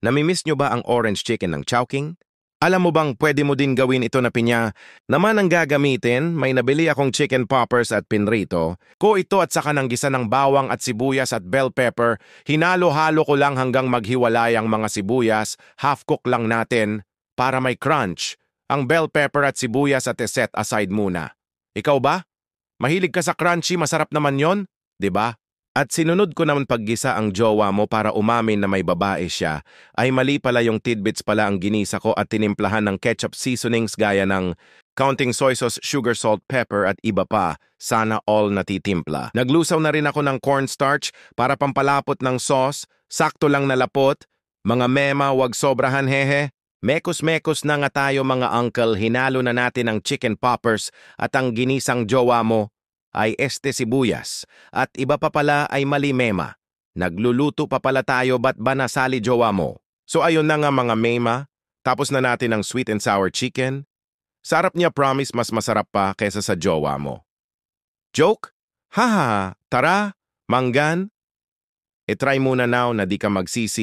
Namimiss nyo ba ang orange chicken ng Chowking? Alam mo bang pwede mo din gawin ito na pinya? Naman ang gagamitin, may nabili akong chicken poppers at pinrito. Ko ito at saka ng gisa ng bawang at sibuyas at bell pepper. Hinalo-halo ko lang hanggang maghiwalay ang mga sibuyas. Half-cook lang natin para may crunch. Ang bell pepper at sibuyas at set aside muna. Ikaw ba? Mahilig ka sa crunchy, masarap naman yon, 'di ba? At sinunod ko naman paggisa ang jowa mo para umamin na may babae siya, ay mali pala yung tidbits pala ang ginisa ko at tinimplahan ng ketchup seasonings gaya ng counting soy sauce, sugar, salt, pepper at iba pa. Sana all natitimpla. Naglusaw na rin ako ng cornstarch para pampalapot ng sauce, sakto lang na lapot. Mga mema, wag sobrahan hehe. Mekos-mekos na nga tayo mga uncle, hinalo na natin ang chicken poppers at ang ginisang jowa mo ay sibuyas, at iba pa pala ay mali mema. Nagluluto pa pala tayo, ba't ba nasali jowa mo? So ayun na nga mga mema, tapos na natin ang sweet and sour chicken. Sarap niya, promise, mas masarap pa kaysa sa jowa mo. Joke? Haha, tara, manggan. E-try muna now na di ka magsisi.